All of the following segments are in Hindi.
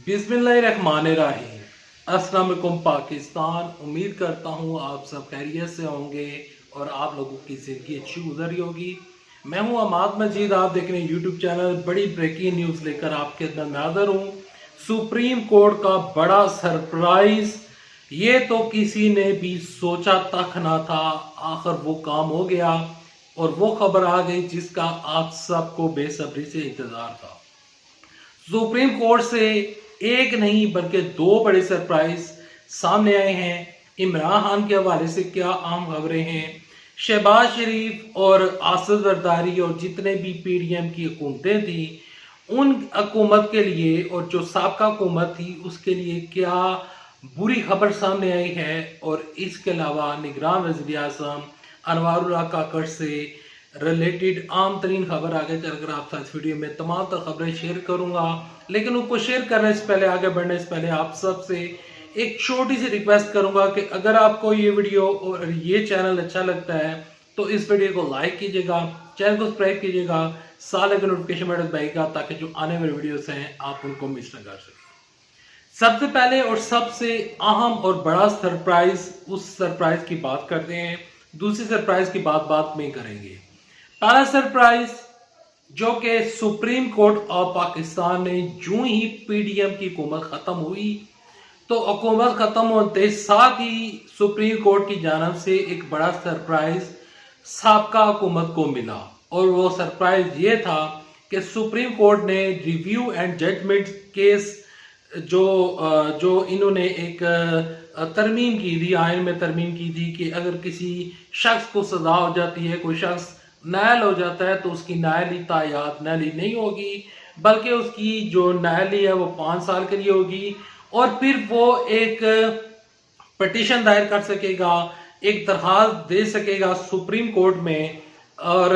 बिस्मिल्लाहिर्रहमानिर्रहीम। अस्सलाम वालेकुम पाकिस्तान। उम्मीद करता हूँ आप सब खैरियत से होंगे और आप लोगों की ज़िंदगी अच्छी गुजर रही होगी। मैं हूँ अमाद मजीद, आप देख रहे हैं यूट्यूब चैनल। बड़ी ब्रेकिंग न्यूज़ लेकर आपके अंदर मैं हाज़िर हूँ। सुप्रीम कोर्ट का बड़ा सरप्राइज, ये तो किसी ने भी सोचा तक ना था। आखिर वो काम हो गया और वो खबर आ गई जिसका आप सबको बेसब्री से इंतज़ार था। सुप्रीम कोर्ट से एक नहीं बल्कि दो बड़े सरप्राइज सामने आए हैं। इमरान खान के हवाले से क्या अहम खबरें हैं, शहबाज शरीफ और आसिफ जरदारी और जितने भी पीडीएम की हुकूमतें थी उन हुकूमत के लिए और जो साबका हुकूमत थी उसके लिए क्या बुरी खबर सामने आई है। और इसके अलावा निगरान वज़ीर आज़म अनवारुल्लाह काकड़ से रिलेटेड आम तरीन खबर आगे चलकर आप साथ इस वीडियो में तमाम तर खबरें शेयर करूंगा। लेकिन उनको शेयर करने से पहले, आगे बढ़ने से पहले आप सबसे एक छोटी सी रिक्वेस्ट करूंगा कि अगर आपको ये वीडियो और ये चैनल अच्छा लगता है तो इस वीडियो को लाइक कीजिएगा, चैनल को सब्सक्राइब कीजिएगा, साथ लगे नोटिफिकेशन बटन दबाइएगा ताकि जो आने वाले वीडियोस हैं आप उनको मिस न कर सकें। सबसे पहले और सबसे अहम और बड़ा सरप्राइज, उस सरप्राइज की बात करते हैं। दूसरी सरप्राइज की बात में करेंगे। पहला सरप्राइज जो कि सुप्रीम कोर्ट ऑफ पाकिस्तान ने यूं ही पीडीएम की हुकूमत खत्म हुई तो हुकूमत खत्म होते साथ ही सुप्रीम कोर्ट की जानब से एक बड़ा सरप्राइज साबका हुकूमत को मिला। और वो सरप्राइज ये था कि सुप्रीम कोर्ट ने रिव्यू एंड जजमेंट केस जो इन्होंने एक तरमीम की थी, आयन में तरमीम की थी कि अगर किसी शख्स को सजा हो जाती है, कोई शख्स नायल हो जाता है तो उसकी नायली तायात नायली नहीं होगी बल्कि उसकी जो नायली है वो 5 साल के लिए होगी। और फिर वो एक पटिशन दायर कर सकेगा, एक दरखास्त दे सकेगा सुप्रीम कोर्ट में और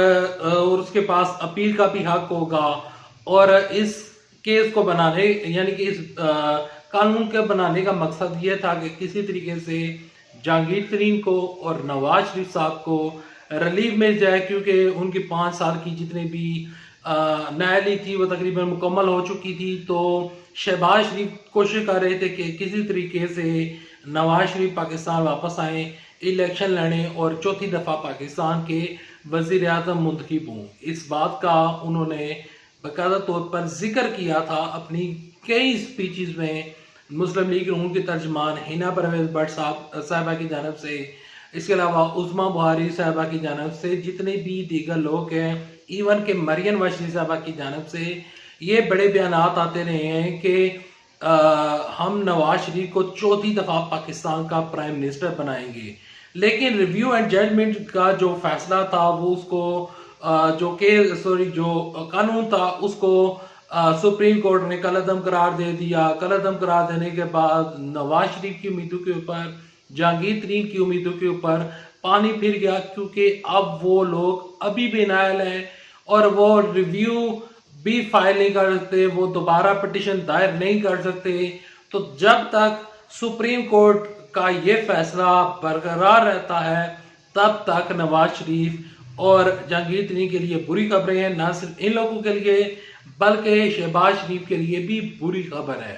उसके पास अपील का भी हक होगा। और इस केस को बनाने यानी कि इस कानून के बनाने का मकसद ये था कि किसी तरीके से जहांगीर तरीन को और नवाज शरीफ साहब को रिलीफ मिल जाए, क्योंकि उनकी 5 साल की जितनी भी न्यायालय थी वो तकरीबन मुकम्मल हो चुकी थी। तो शहबाज शरीफ कोशिश कर रहे थे कि किसी तरीके से नवाज शरीफ पाकिस्तान वापस आए, इलेक्शन लड़े और चौथी दफ़ा पाकिस्तान के वज़ीर आज़म मुंतखब हों। इस बात का उन्होंने बाकायदा तौर पर जिक्र किया था अपनी कई स्पीचेस में। मुस्लिम लीग नून के तर्जमान हिना परवेज भट्ट साहबा की जानब से, इसके अलावा उस्मा बुहारी साहबा की जानब से, जितने भी दीगर लोग हैं, इवन के मरियम वशीर साहबा की जानब से ये बड़े बयान आते रहे हैं कि हम नवाज शरीफ को चौथी दफ़ा पाकिस्तान का प्राइम मिनिस्टर बनाएंगे। लेकिन रिव्यू एंड जजमेंट का जो फैसला था वो उसको जो कानून था उसको सुप्रीम कोर्ट ने कलअदम करार दे दिया। कलअदम करार देने के बाद नवाज शरीफ की उम्मीदों के ऊपर, जहांगीर तरीन की उम्मीदों के ऊपर पानी फिर गया, क्योंकि अब वो लोग अभी भी नायल हैं और वो रिव्यू भी फाइल नहीं कर सकते, वो दोबारा पिटिशन दायर नहीं कर सकते। तो जब तक सुप्रीम कोर्ट का ये फैसला बरकरार रहता है तब तक नवाज शरीफ और जहांगीर तरीन के लिए बुरी खबरें हैं। न सिर्फ इन लोगों के लिए बल्कि शहबाज शरीफ के लिए भी बुरी खबर है।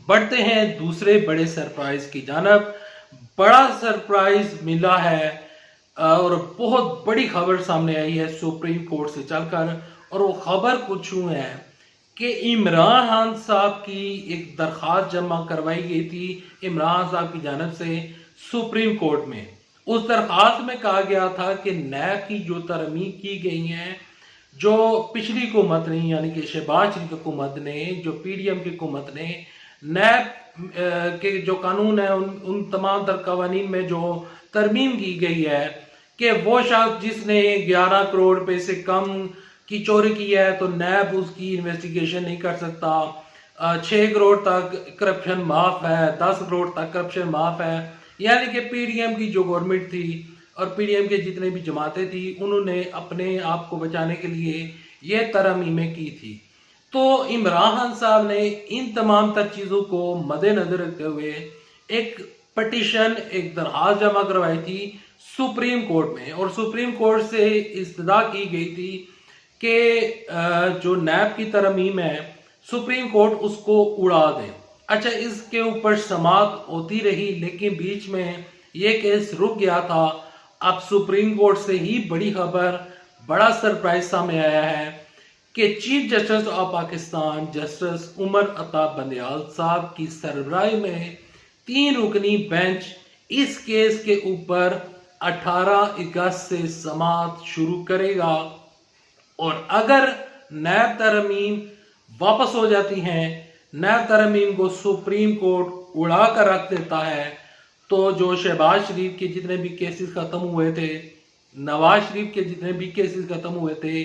बढ़ते हैं दूसरे बड़े सरप्राइज की जानब। बड़ा सरप्राइज मिला है और बहुत बड़ी खबर सामने आई है सुप्रीम कोर्ट से चलकर। और वो खबर कुछ यूं है कि इमरान खान साहब की एक दरखास्त जमा करवाई गई थी इमरान साहब की जानब से सुप्रीम कोर्ट में। उस दरखास्त में कहा गया था कि नैब की जो तरमीम की गई हैं, जो पिछली हुकूमत ने यानी कि शहबाज शरीफ हुकूमत ने, जो पीडीएम की हुकूमत ने नैब के जो कानून है उन तमाम तर कवानीन में जो तरमीम की गई है कि वो शख्स जिसने 11 करोड़ रुपए से कम की चोरी की है तो नैब उसकी इन्वेस्टिगेशन नहीं कर सकता। 6 करोड़ तक करप्शन माफ है, 10 करोड़ तक करप्शन माफ है। यानी कि पीडीएम की जो गवर्नमेंट थी और पीडीएम के जितने भी जमातें थी उन्होंने अपने आप को बचाने के लिए ये तरमीमें की थी। तो इमरान खान साहब ने इन तमाम तर चीज़ों को मद्देनजर रखते हुए एक पटिशन, एक दरखास्त जमा करवाई थी सुप्रीम कोर्ट में। और सुप्रीम कोर्ट से इस्तदा की गई थी कि जो नैब की तरमीम है सुप्रीम कोर्ट उसको उड़ा दे। अच्छा, इसके ऊपर समाअत होती रही, लेकिन बीच में ये केस रुक गया था। अब सुप्रीम कोर्ट से ही बड़ी खबर, बड़ा सरप्राइज सामने आया है कि chief justice of Pakistan justice Umar Ata Bandial साहब की सरबराही में 3 रुकनी बेंच इस केस के ऊपर 18 अगस्त से समाअत शुरू करेगा। और अगर नैब तरमीम वापस हो जाती हैं, नैब तरमीम को सुप्रीम कोर्ट उड़ा कर रख देता है, तो जो शहबाज शरीफ के जितने भी केसेस खत्म हुए थे, नवाज शरीफ के जितने भी केसेस खत्म हुए थे,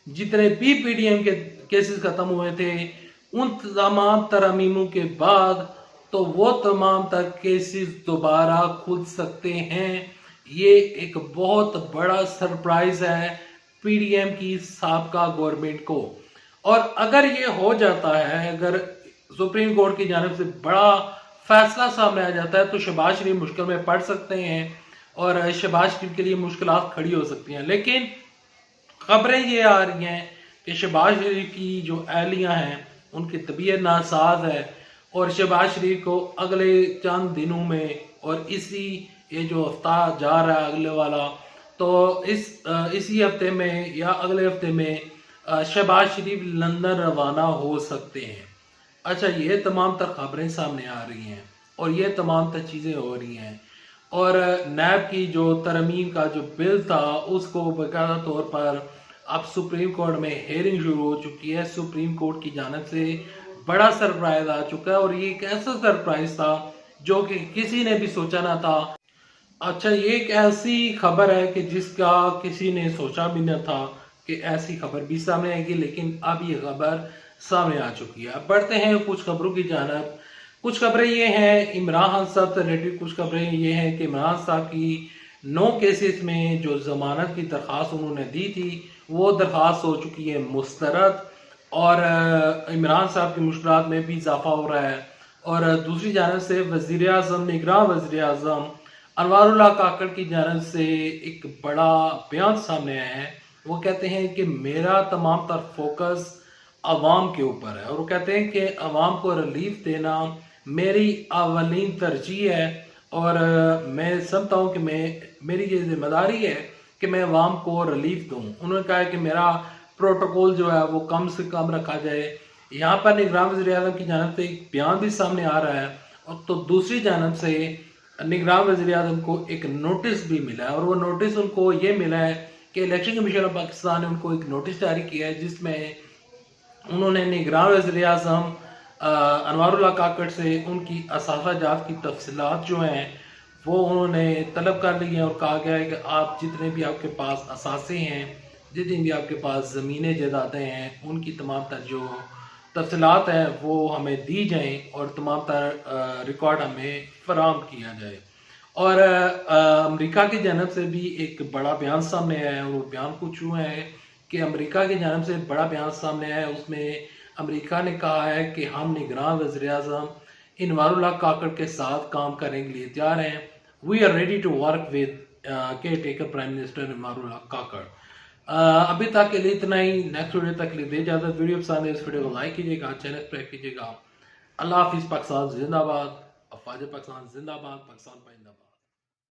जितने भी पीडीएम के केसेस खत्म हुए थे, उन तमाम तरमीमों के बाद तो वो तमाम तक केसेस दोबारा खुल सकते हैं। ये एक बहुत बड़ा सरप्राइज है पीडीएम की साबका गवर्नमेंट को। और अगर ये हो जाता है, अगर सुप्रीम कोर्ट की जानिब से बड़ा फैसला सामने आ जाता है, तो शहबाज शरीफ मुश्किल में पड़ सकते हैं और शहबाज शरीफ के लिए मुश्किलात खड़ी हो सकती हैं। लेकिन खबरें ये आ रही हैं कि शहबाज शरीफ की जो अहलियाँ हैं उनकी तबीयत नासाज है और शहबाज शरीफ को अगले चंद दिनों में, और इसी ये जो हफ्ता जा रहा है अगले वाला, तो इसी हफ्ते में या अगले हफ्ते में शहबाज शरीफ लंदन रवाना हो सकते हैं। अच्छा, ये तमाम तर खबरें सामने आ रही हैं और ये तमाम तर चीज़ें हो रही हैं। और नैब की जो तरमीम का जो बिल था उसको बाकायदा तौर पर अब सुप्रीम कोर्ट में हेयरिंग शुरू हो चुकी है। सुप्रीम कोर्ट की जानिब से बड़ा सरप्राइज आ चुका है और ये एक ऐसा सरप्राइज था जो कि किसी ने भी सोचा ना था। अच्छा, ये एक ऐसी खबर है कि जिसका किसी ने सोचा भी न था कि ऐसी खबर भी सामने आएगी, लेकिन अब ये खबर सामने आ चुकी है। अब बढ़ते हैं कुछ खबरों की जानिब। कुछ खबरें ये हैं इमरान खान साहब से रिलेटेड, कुछ खबरें ये हैं कि इमरान साहब की 9 केसेस में जो जमानत की दरख्वास्त उन्होंने दी थी वो दरख्वास्त हो चुकी है मुस्तरद, और इमरान साहब की मुश्किलात में भी इजाफा हो रहा है। और दूसरी जानब से वज़ीर आज़म, निगरान वज़ीर आज़म अनवारुल्लाह काकड़ की जानब से एक बड़ा बयान सामने आया है। वो कहते हैं कि मेरा तमाम तर फोकस आवाम के ऊपर है, और वो कहते हैं कि आवाम को रिलीफ देना मेरी अवलीन तरजीह है, और मैं समझता हूँ कि मेरी ये जिम्मेदारी है कि मैं आवाम को रिलीफ दूँ। उन्होंने कहा है कि मेरा प्रोटोकॉल जो है वो कम से कम रखा जाए। यहाँ पर निगरान वज़ीर आज़म की जानब से एक बयान भी सामने आ रहा है, और तो दूसरी जानब से निगरान वज़ीर आज़म को एक नोटिस भी मिला है, और वो नोटिस उनको ये मिला है कि इलेक्शन कमीशन ऑफ पाकिस्तान ने उनको एक नोटिस जारी किया है जिसमें उन्होंने निगरान वज़ीर आज़म अनवारुल्लाह काकड़ से उनकी असाफ़ाजात की तफसीलात जो हैं वो उन्होंने तलब कर ली हैं, और कहा गया है कि आप जितने भी आपके पास असासे हैं, जितनी भी आपके पास ज़मीनें जायदादें हैं, उनकी तमाम तर जो तफसीलात हैं वो हमें दी जाएँ और तमाम तर रिकॉर्ड हमें फराहम किया जाए। और अमेरिका की जानब से भी एक बड़ा बयान सामने आया है, और वो बयान कुछ यूँ है कि अमेरिका की जानब से बड़ा बयान सामने आया है। उसमें अमेरिका ने कहा है कि हम निगरान वज़ीर आज़म अनवारुल्लाह काकड़ के साथ काम करने के लिए तैयार हैं। We are ready to work with caretaker prime minister Anwarullah Kakar. अभी तक के लिए इतना ही। नेक्स्ट वीडियो तक के लिए दे इजाज़त। वीडियो पसंद है इस वीडियो को लाइक कीजिएगा, चैनल सब्सक्राइब कीजिएगा। अल्लाह हाफिज़। पाकिस्तान जिंदाबाद। अफवाज पाकिस्तान जिंदाबाद। पाकिस्तान जिंदाबाद।